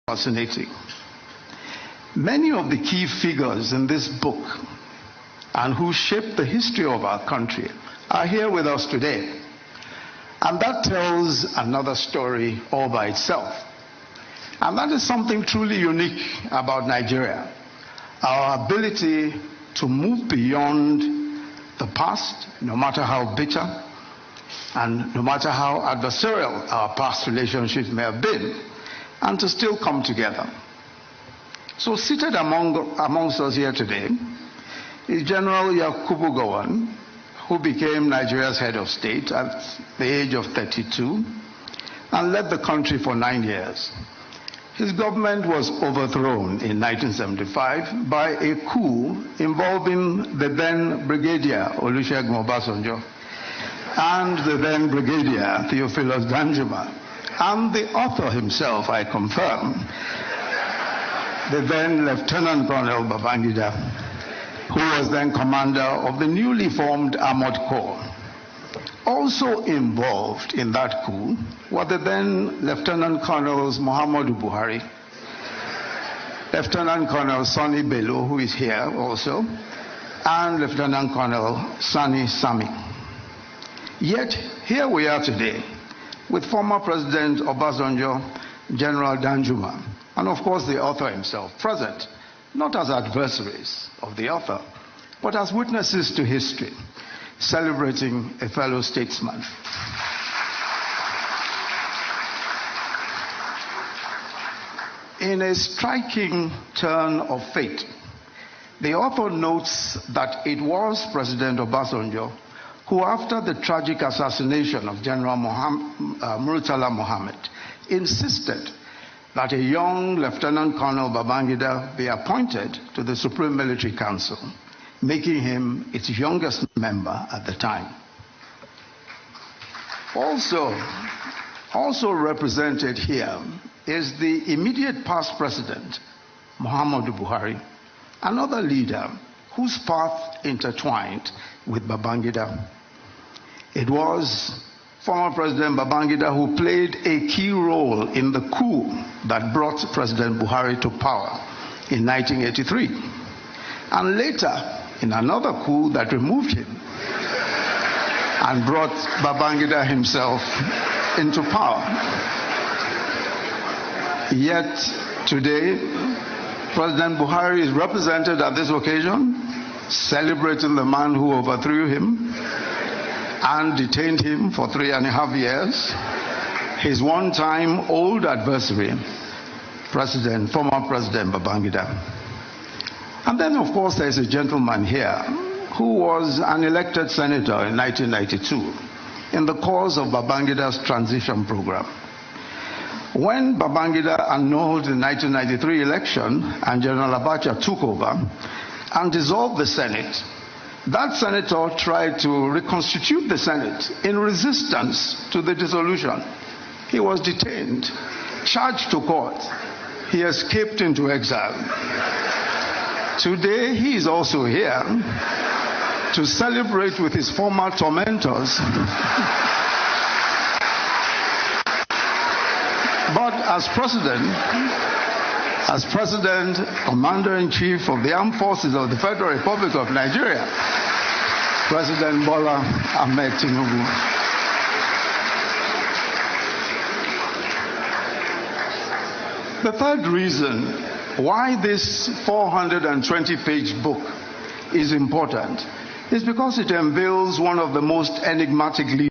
fascinating. Many of the key figures in this book and who shaped the history of our country are here with us today. And that tells another story all by itself. And that is something truly unique about Nigeria. Our ability to move beyond the past, no matter how bitter and no matter how adversarial our past relationships may have been, and to still come together. So seated amongst us here today is General Yakubu Gowon, who became Nigeria's head of state at the age of 32 and led the country for 9 years. His government was overthrown in 1975 by a coup involving the then Brigadier Olusegun Obasanjo and the then Brigadier Theophilus Danjuma, and the author himself, I confirm, the then Lieutenant Colonel Babangida, who was then commander of the newly formed Armored Corps. Also involved in that coup were the then Lieutenant Colonels Muhammadu Buhari, Lieutenant Colonel Sani Bello, who is here also, and Lieutenant Colonel Sani Sami. Yet, here we are today, with former President Obasanjo, General Danjuma, and of course the author himself present, not as adversaries of the author, but as witnesses to history, celebrating a fellow statesman. In a striking turn of fate, the author notes that it was President Obasanjo who, after the tragic assassination of General Murtala Mohammed, insisted that a young Lieutenant Colonel Babangida be appointed to the Supreme Military Council, making him its youngest member at the time. Also represented here is the immediate past president, Muhammadu Buhari, another leader whose path intertwined with Babangida. It was former President Babangida who played a key role in the coup that brought President Buhari to power in 1983, and later in another coup that removed him and brought Babangida himself into power. Yet today, President Buhari is represented at this occasion, celebrating the man who overthrew him and detained him for 3.5 years, his one-time old adversary, former President Babangida. And then, of course, there's a gentleman here who was an elected senator in 1992 in the course of Babangida's transition program. When Babangida annulled the 1993 election and General Abacha took over and dissolved the Senate, that senator tried to reconstitute the Senate in resistance to the dissolution. He was detained, charged to court. He escaped into exile. Today, he is also here to celebrate with his former tormentors. But as President, Commander-in-Chief of the Armed Forces of the Federal Republic of Nigeria, President Bola Ahmed Tinubu. The third reason why this 420-page book is important is because it unveils one of the most enigmatic leaders